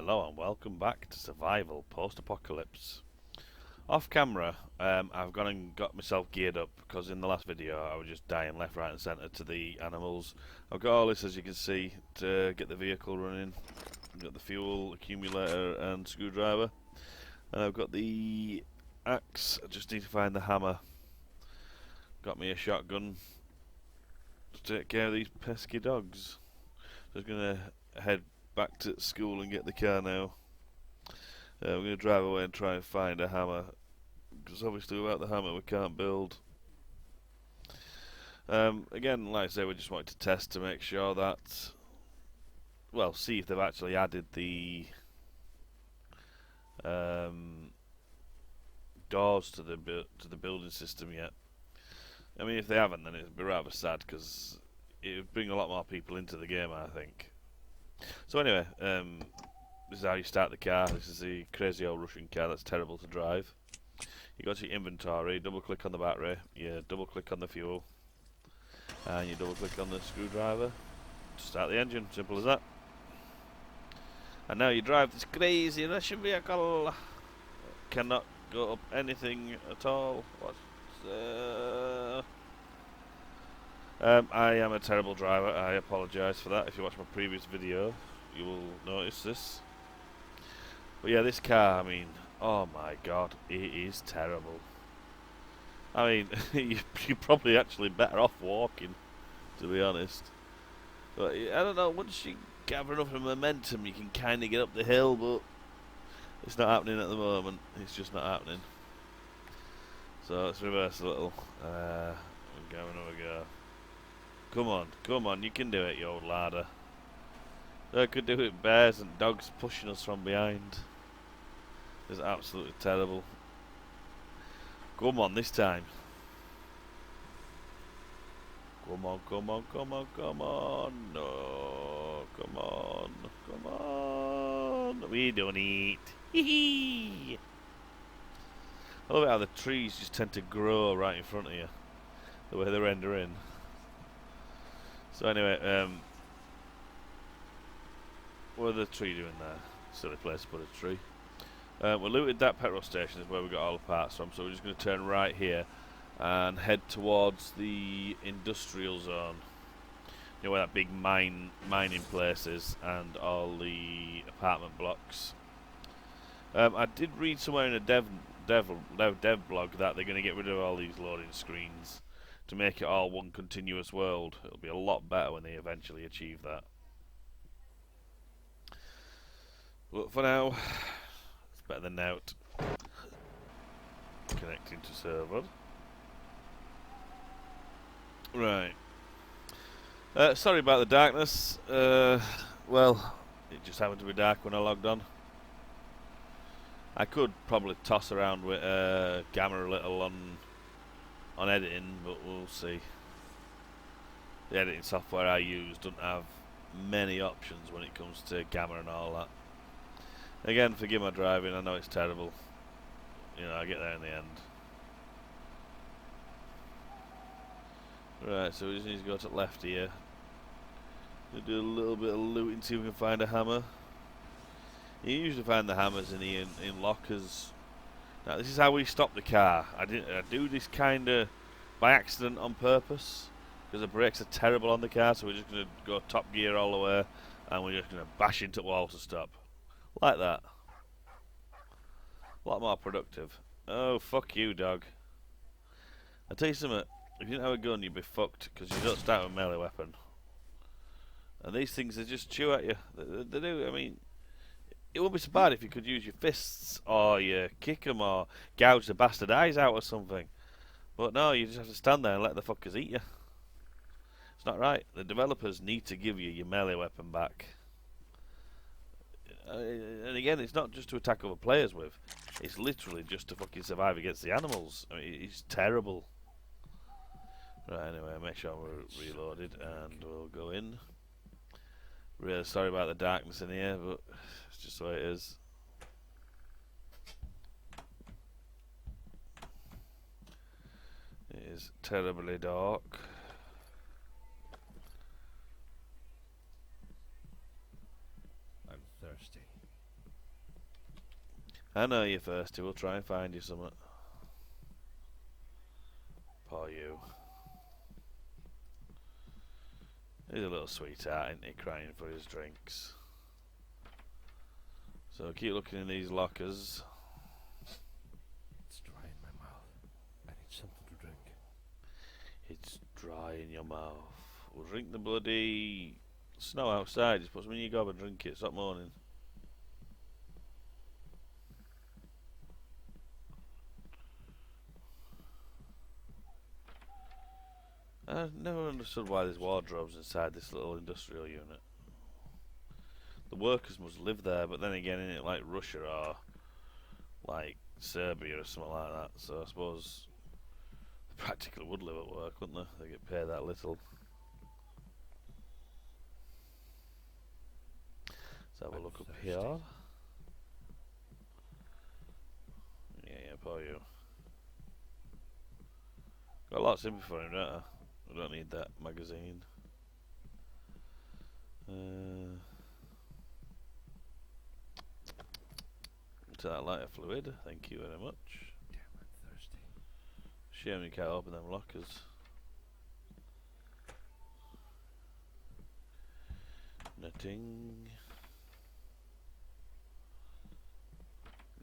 Hello and welcome back to Survival Post-apocalypse. Off camera, I've gone and got myself geared up because in the last video I was just dying left, right and centre to the animals. I've got all this, as you can see, to get the vehicle running. I've got the fuel, accumulator and screwdriver. And I've got the axe. I just need to find the hammer. Got me a shotgun to take care of these pesky dogs. Just going to head back to school and get the car now. We're going to drive away and try and find a hammer, because obviously without the hammer we can't build. Again, like I say, we just wanted to test to make sure that, well, see if they've actually added the doors to the building system yet. I mean, if they haven't, then it'd be rather sad, because it would bring a lot more people into the game, I think. So anyway, this is how you start the car. This is the crazy old Russian car that's terrible to drive. You go to your inventory, double click on the battery, you double click on the fuel, and you double click on the screwdriver to start the engine. Simple as that. And now you drive this crazy Russian vehicle. Cannot go up anything at all. I am a terrible driver. I apologise for that. If you watch my previous video, you will notice this. But yeah, this car, I mean, oh my god, it is terrible. I mean, you're probably actually better off walking, to be honest. But I don't know, once you gather enough of momentum, you can kind of get up the hill, but it's not happening at the moment. It's just not happening. So let's reverse a little. We'll go another go. Come on, you can do it, you old ladder. I could do it, bears and dogs pushing us from behind. It's absolutely terrible. Come on, this time. Come on. No, come on. We don't eat. Hee. I love it how the trees just tend to grow right in front of you, the way they render in. So anyway, what are the tree doing there? Silly place to put a tree. We looted that petrol station, is where we got all the parts from, so we're just going to turn right here and head towards the industrial zone. You know where that big mining place is, and all the apartment blocks. I did read somewhere in a dev blog that they're going to get rid of all these loading screens to make it all one continuous world. It'll be a lot better when they eventually achieve that. But for now, it's better than out. Connecting to server. Right. Sorry about the darkness. Well, it just happened to be dark when I logged on. I could probably toss around with Gamma a little on editing, but we'll see. The editing software I use doesn't have many options when it comes to Gamma and all that. Again, forgive my driving, I know it's terrible. You know, I get there in the end. Right, so we just need to go to the left here. We'll do a little bit of looting, see if we can find a hammer. You usually find the hammers in lockers. Now this is how we stop the car. I do this kinda by accident on purpose, because the brakes are terrible on the car, so we're just gonna go top gear all the way and we're just gonna bash into the wall to stop. Like that. A lot more productive. Oh, fuck you, dog. I'll tell you something, if you didn't have a gun you'd be fucked, because you don't start with a melee weapon. And these things, they just chew at you. They do, I mean, it wouldn't be so bad if you could use your fists, or you kick them, or gouge the bastard eyes out or something. But no, you just have to stand there and let the fuckers eat you. It's not right. The developers need to give you your melee weapon back. And again, it's not just to attack other players with. It's literally just to fucking survive against the animals. I mean, it's terrible. Right, anyway, make sure we're reloaded and we'll go in. Really sorry about the darkness in here, but it's just the way it is. It is terribly dark. I'm thirsty. I know you're thirsty. We'll try and find you something. Poor you. He's a little sweetheart, isn't he, crying for his drinks. So keep looking in these lockers. It's dry in my mouth. I need something to drink. It's dry in your mouth. We'll drink the bloody snow outside. Just put some in your gob and drink it. Stop moaning. I've never understood why there's wardrobes inside this little industrial unit. The workers must live there, but then again, in it like Russia or like Serbia or something like that. So I suppose they practically would live at work, wouldn't they? They get paid that little. Let's have a look up here. Yeah, poor you. Got a lot of sympathy for him, don't I? I don't need that magazine. To that lighter fluid, thank you very much. Damn, I'm thirsty. Shame you can't open them lockers. Netting.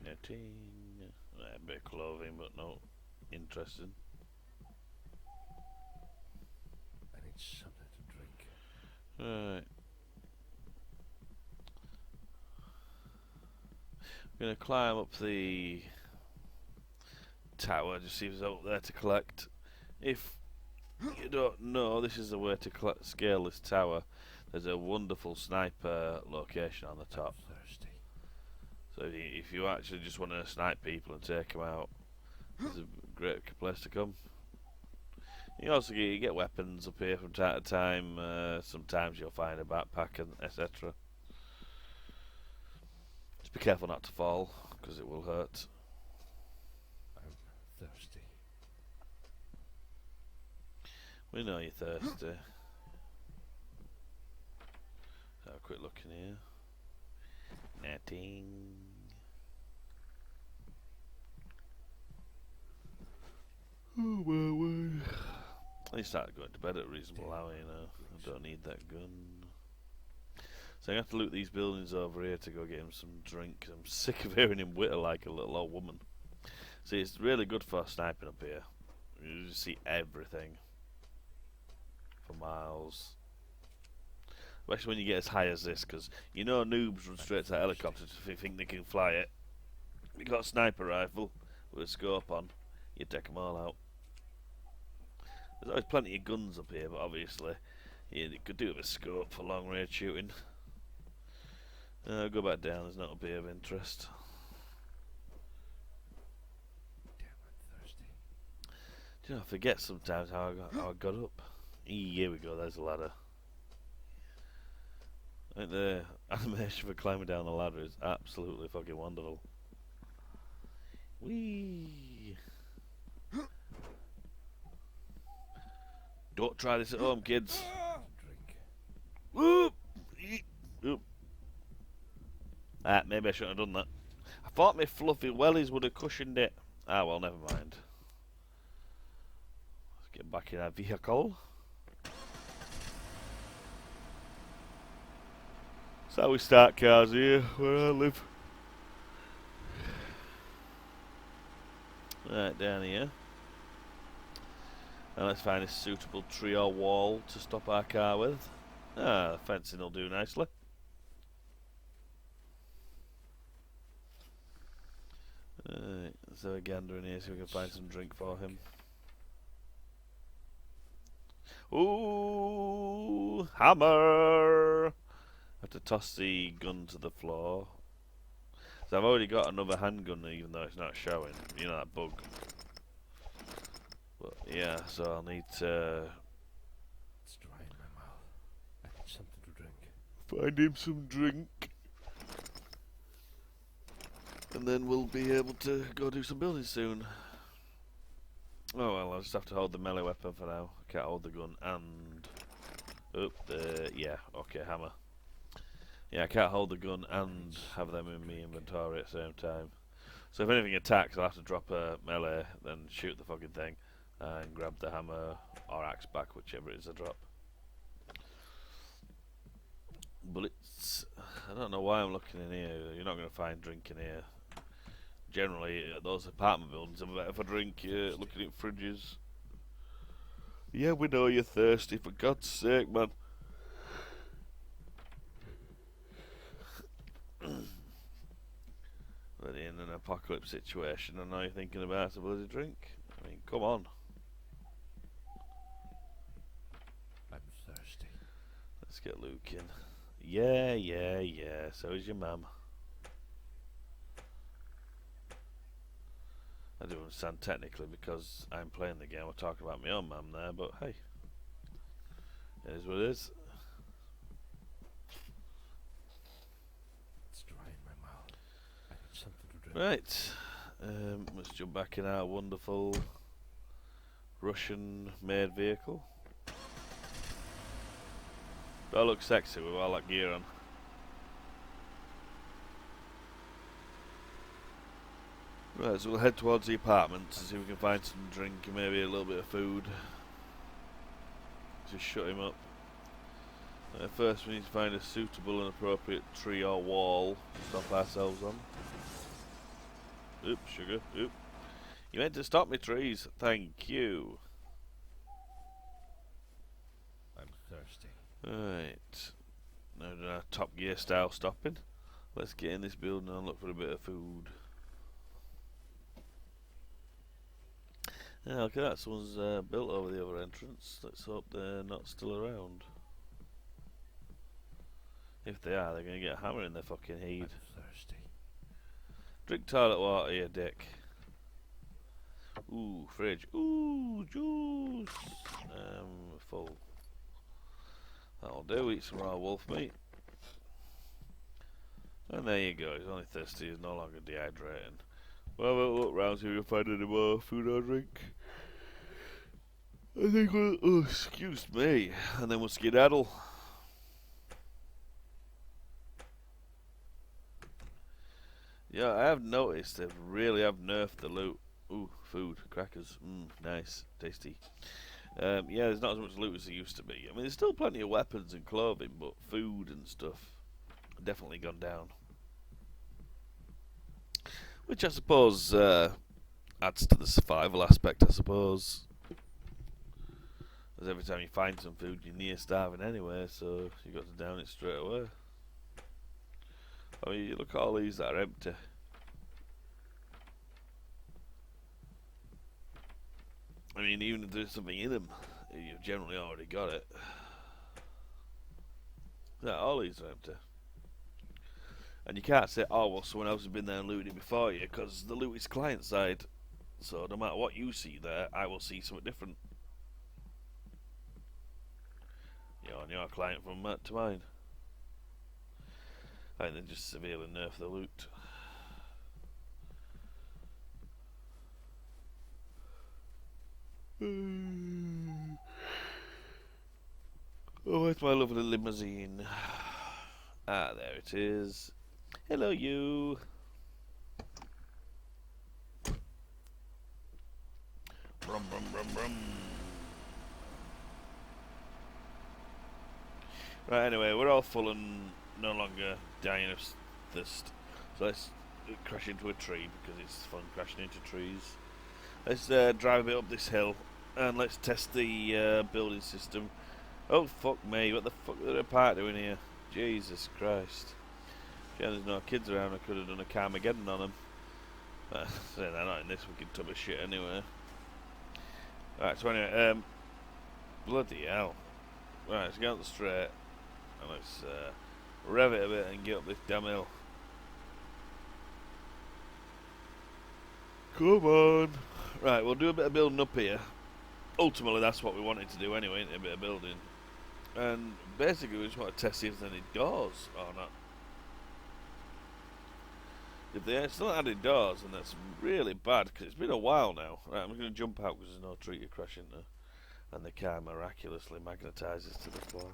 A bit of clothing, but no interesting. I need something to drink. Right. I'm gonna climb up the tower, just see if there's out there to collect. If you don't know, this is the way to scale this tower. There's a wonderful sniper location on the top. I'm thirsty. So if you actually just want to snipe people and take them out, it's a great place to come. You also get weapons up here from time to time. Sometimes you'll find a backpack and etc. Just be careful not to fall, because it will hurt. I'm thirsty. We know you're thirsty. Have a quick look in here. Netting. Oh my word. I started going to bed at a reasonable hour, you know. I don't need that gun. So I'm going to have to loot these buildings over here to go get him some drink. I'm sick of hearing him whitter like a little old woman. See, it's really good for sniping up here. You just see everything for miles. Especially when you get as high as this, because you know noobs run straight to that helicopter if they think they can fly it. If you got a sniper rifle with a scope on, you take them all out. There's always plenty of guns up here, but obviously you could do with a scope for long range shooting. Go back down, there's not a bit of interest. Damn, I'm thirsty. Do you know, I forget sometimes how I got up. Here we go, there's a ladder. I think the animation for climbing down the ladder is absolutely fucking wonderful. Whee! Don't try this at home, kids. Drink. Whoop! Oop. Maybe I shouldn't have done that. I thought my fluffy wellies would have cushioned it. Ah, well, never mind. Let's get back in our vehicle. That's how we start cars here, where I live. Right, down here. And let's find a suitable tree or wall to stop our car with. Ah, the fencing will do nicely. Right, let's have a gander in here so we can find some drink for him. Ooh, hammer! I have to toss the gun to the floor. So I've already got another handgun even though it's not showing. You know that bug. But yeah, so I'll need to It's dry in my mouth. I need something to drink. find him some drink. And then we'll be able to go do some building soon. Oh well, I'll just have to hold the melee weapon for now. I can't hold the gun and... yeah, okay, hammer. Yeah, I can't hold the gun and have them in my inventory at the same time. So if anything attacks, I'll have to drop a melee, then shoot the fucking thing, and grab the hammer or axe back, whichever it is I drop. Bullets. I don't know why I'm looking in here. You're not going to find drink in here. Generally, those apartment buildings are better for drink. Looking at fridges. Yeah, we know you're thirsty, for God's sake, man. But in an apocalypse situation, I know you're thinking about a bloody drink. I mean, come on. I'm thirsty. Let's get Luke in. Yeah. So is your mum. I do understand technically because I'm playing the game. We're talking about my own mum there, but hey, it is what it is. It's dry in my mouth. I need something to drink. Right. Let's jump back in our wonderful Russian-made vehicle. Do I look sexy with all that gear on? Right, so we'll head towards the apartments and see if we can find some drink and maybe a little bit of food. Just shut him up. First we need to find a suitable and appropriate tree or wall to stop ourselves on. Oop, sugar, oop. You meant to stop me, trees. Thank you. I'm thirsty. Right. Now doing our Top Gear style stopping. Let's get in this building and look for a bit of food. Yeah, look at that. Someone's built over the other entrance. Let's hope they're not still around. If they are, they're going to get a hammer in their fucking head. I'm thirsty. Drink toilet water, you dick. Ooh, fridge. Ooh, juice. Full. That'll do. Eat some raw wolf meat. And there you go. He's only thirsty. He's no longer dehydrating. Well, we'll look round see if we can find any more food or drink. I think we'll... Oh, excuse me. And then we'll skedaddle. Yeah, I have noticed they really have nerfed the loot. Ooh, food, crackers, nice, tasty. Yeah, there's not as much loot as there used to be. I mean, there's still plenty of weapons and clothing, but food and stuff definitely gone down. Which I suppose adds to the survival aspect, I suppose. Because every time you find some food, you're near starving anyway, so you got to down it straight away. I mean, you look at all these that are empty. I mean, even if there's something in them, you've generally already got it. Yeah, all these are empty. And you can't say, oh, well, someone else has been there and looted it before you, because the loot is client side. So no matter what you see there, I will see something different. You're on your client from to mine. I think they just severely nerf the loot. Oh, where's my lovely limousine? Ah, there it is. Hello, you. Brum, brum, brum, brum. Right, anyway, we're all full and no longer dying of thirst. So let's crash into a tree because it's fun crashing into trees. Let's drive a bit up this hill and let's test the building system. Oh, fuck me, what the fuck are the park doing here? Jesus Christ. Yeah, there's no kids around, I could have done a Carmageddon on them. They're not in this wicked tub of shit anyway. Right, so anyway, bloody hell. Right, let's get on the straight and let's rev it a bit and get up this damn hill. Come on. Right, we'll do a bit of building up here. Ultimately, that's what we wanted to do anyway, a bit of building. And basically, we just want to test if there's any doors or not. If they're still added doors, then that's really bad, because it's been a while now. Right, I'm going to jump out because there's no tree to crash into. And the car miraculously magnetises to the floor.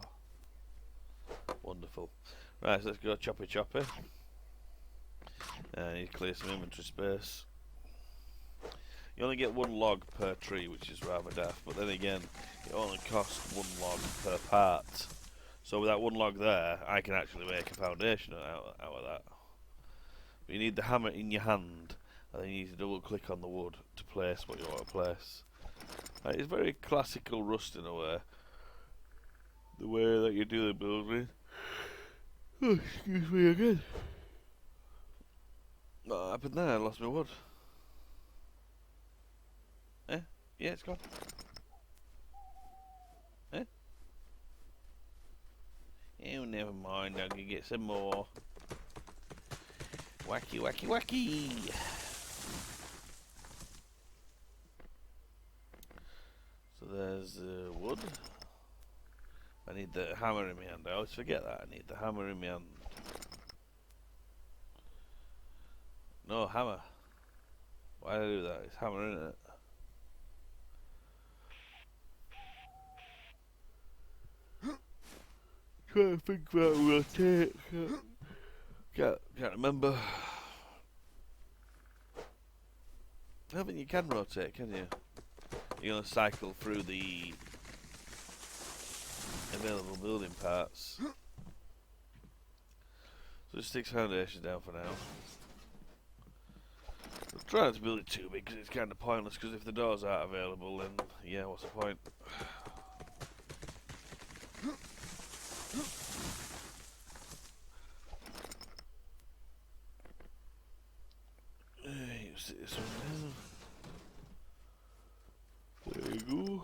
Wonderful. Right, so let's go choppy choppy. I need to clear some inventory space. You only get one log per tree, which is rather daft, but then again, it only costs one log per part. So with that one log there, I can actually make a foundation out of that. But you need the hammer in your hand, and then you need to double click on the wood to place what you want to place. It's very classical Rust in a way. The way that you do the building. Oh, excuse me again. What happened there? I lost my wood. Eh? Yeah, it's gone. Eh? Oh, never mind. I can get some more. Wacky, wacky, wacky. So there's wood. I need the hammer in my hand. I always forget that. I need the hammer in my hand. No, hammer. Why did I do that? It's hammer, isn't it? Trying to think what I'm gonna take. Can't remember. I don't think you can rotate, can you? You're gonna cycle through the available building parts. So just stick foundations down for now. I'm trying not to build it too big because it's kind of pointless. Because if the doors aren't available, then yeah, what's the point? You sit this one down. There you go.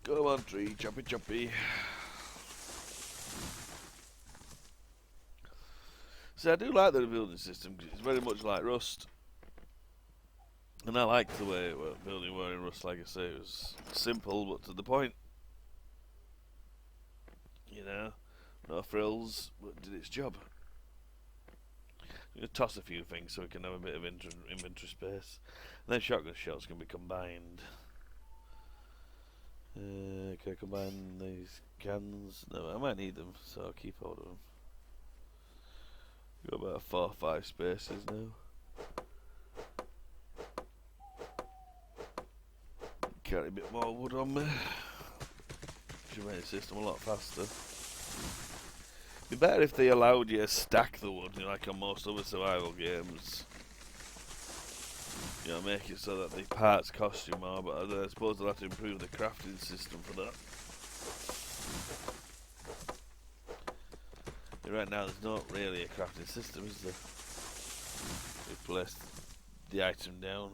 Come on, tree, choppy choppy. See, I do like the building system because it's very much like Rust. And I liked the way building were in Rust, like I say, it was simple but to the point. You know, no frills, but did its job. I'm going to toss a few things so we can have a bit of inventory space. And then shotgun shells can be combined. Can I combine these cans? No, I might need them, so I'll keep hold of them. Got about 4 or 5 spaces now. Carry a bit more wood on me. Should make the system a lot faster. It'd be better if they allowed you to stack the wood, you know, like on most other survival games. You know, make it so that the parts cost you more, but I suppose they'll have to improve the crafting system for that. Right now there's not really a crafting system, is there? We place the item down.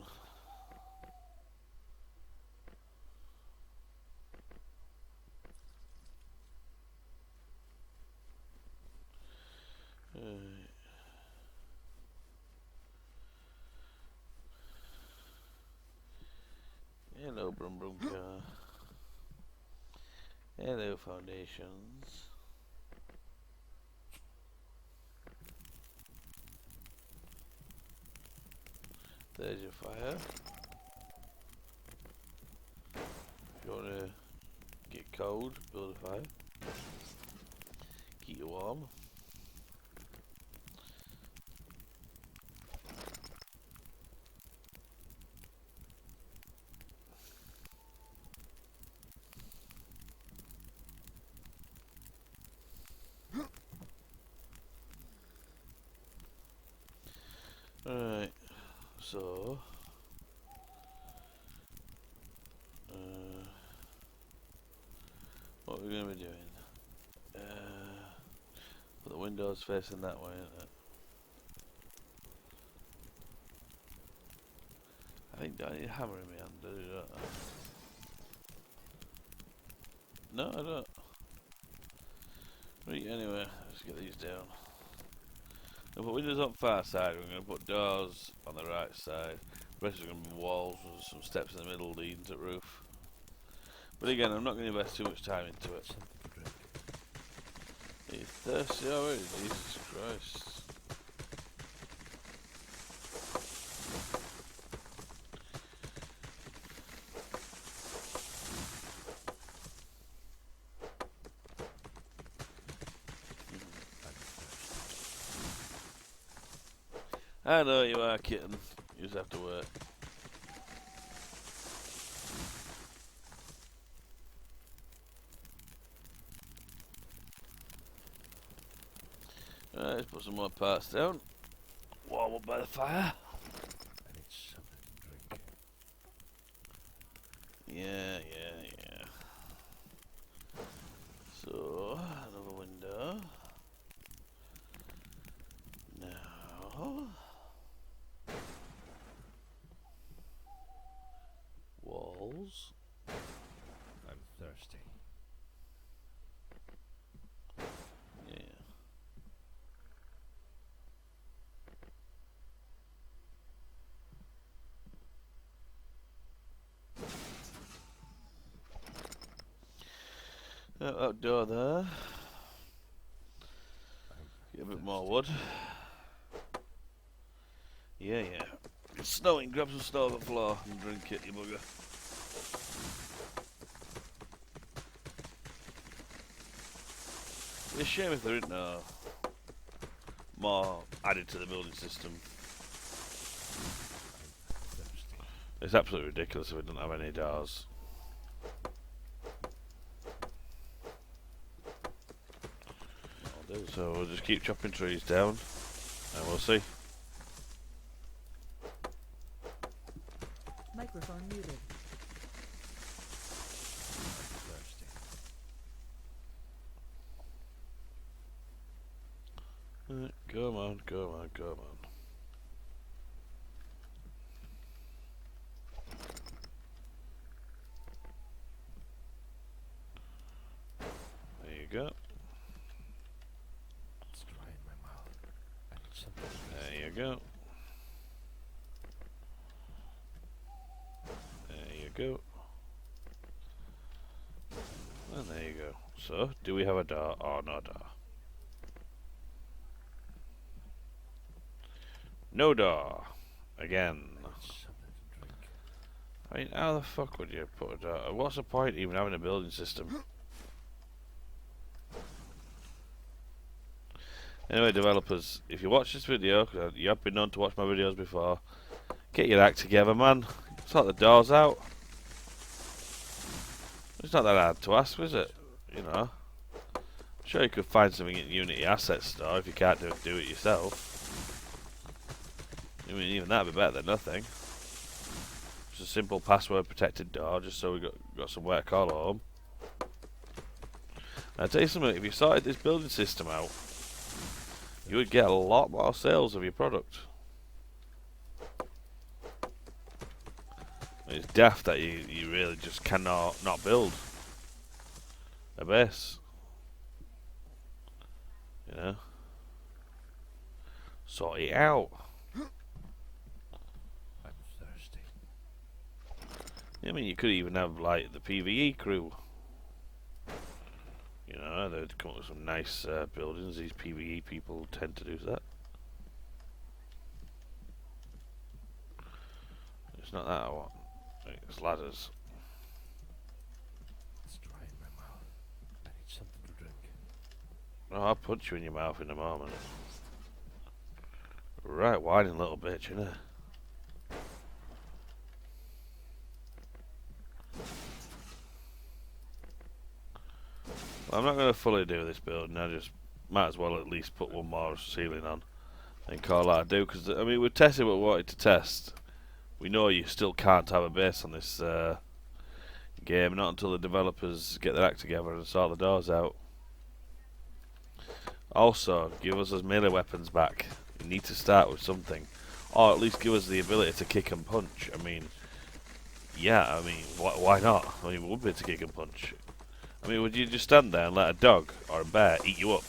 Hello, Brum Brum Car. Hello, foundations. There's your fire. If you want to get cold, build a fire. Keep you warm. Alright, so what we're going to be doing, put the windows facing that way, isn't it? I think I need a hammer in my hand to do that. No, I don't. Right, anyway, let's get these down. I'll put windows on the far side, we're going to put doors on the right side. The rest are going to be walls with some steps in the middle leading to the roof. But again, I'm not going to invest too much time into it. Are you thirsty already? Jesus Christ. I know you are, kitten. You just have to work. Alright, let's put some more parts down. Warm up by the fire. I need something to drink. Yeah. So, another window. Now, walls. I'm thirsty. Yeah. Outdoor there. Get a bit more wood. Yeah. It's snowing. Grab some snow off the floor and drink it, you bugger. It's a shame if there isn't more added to the building system. Thirsty. It's absolutely ridiculous if we don't have any doors. So we'll just keep chopping trees down and we'll see. Microphone muted. Thirsty. Come on. There you go. It's dry in my mouth. I need something to drink. There you go. There you go. And there you go. So, do we have a door or no door? No door. Again. I need something to drink. I mean, how the fuck would you put a door? What's the point even having a building system? Anyway, developers, if you watch this video, 'cause you have been known to watch my videos before, get your act together, man. Sort the doors out. It's not that hard to ask, is it? You know. I'm sure you could find something in Unity Asset Store if you can't do it yourself. I mean, even that'd be better than nothing. Just a simple password protected door, just so we got somewhere to call home. Now, I'll tell you something, if you sorted this building system out, you would get a lot more sales of your product. It's daft that you really just cannot not build a base. You know? Sort it out. I'm thirsty. I mean, you could even have, like, the PvE crew. You know, they'd come up with some nice buildings. These PvE people tend to do that. It's not that I want. It's ladders. It's dry in my mouth. I need something to drink. Oh, I'll punch you in your mouth in a moment. Right, whining little bitch, innit? Well, I'm not going to fully do this building. I just might as well at least put one more ceiling on and call that a do. Because, I mean, we're testing what we wanted to test. We know you still can't have a base on this game, not until the developers get their act together and sort the doors out. Also, give us those melee weapons back. You need to start with something. Or at least give us the ability to kick and punch. I mean, yeah, I mean, why not? I mean, we would be able to kick and punch. I mean, would you just stand there and let a dog or a bear eat you up?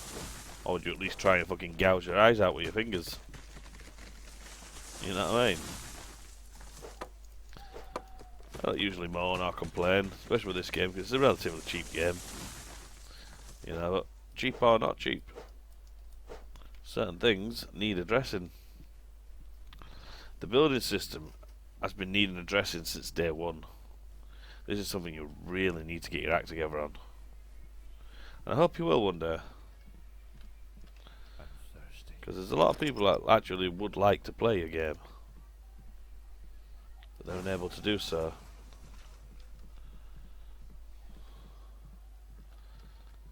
Or would you at least try and fucking gouge your eyes out with your fingers? You know what I mean? I don't usually moan or complain, especially with this game, because it's a relatively cheap game. You know, but cheap or not cheap, certain things need addressing. The building system has been needing addressing since day one. This is something you really need to get your act together on. And I hope you will one day. I'm thirsty. Because there's a lot of people that actually would like to play a game, but they're unable to do so.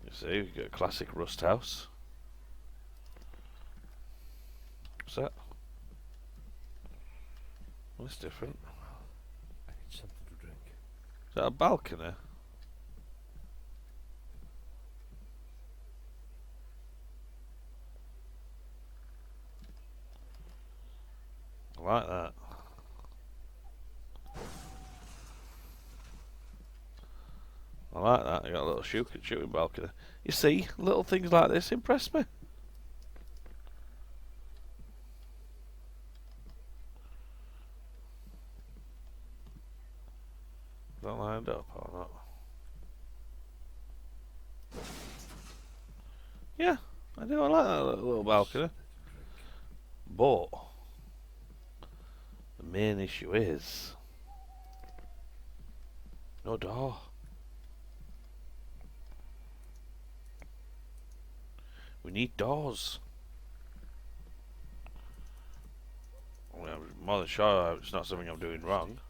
You see, we've got a classic rust house. What's that? Well, that's different. I need something to drink. Is that a balcony? I like that. I like that. I got a little shooting balcony. You see, little things like this impress me. Is that lined up or not? Yeah, I do. I like that little balcony. But the main issue is no door. We need doors. I mean, I'm more than sure it's not something I'm doing wrong.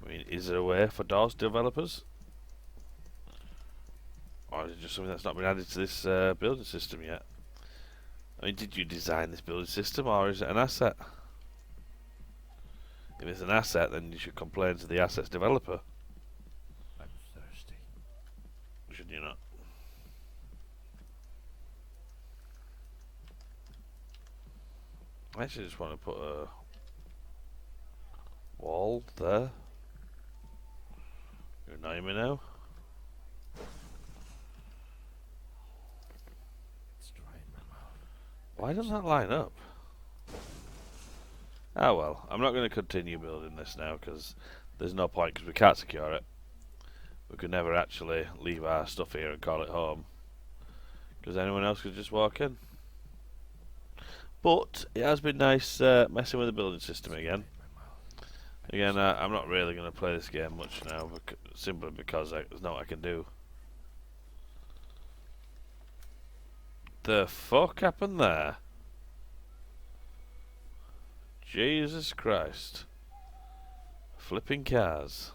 I mean, is there a way for doors developers? Or is it just something that's not been added to this building system yet? I mean, did you design this building system or is it an asset? If it's an asset, then you should complain to the assets developer. I'm thirsty. Should you not? I actually just want to put a wall there. You're annoying me now. It's dry in my mouth. Why doesn't that line up? Ah well, I'm not going to continue building this now because there's no point because we can't secure it. We could never actually leave our stuff here and call it home because anyone else could just walk in. But it has been nice messing with the building system again. Again, I'm not really going to play this game much now, simply because there's not what I can do. The fuck happened there? Jesus Christ. Flipping cars.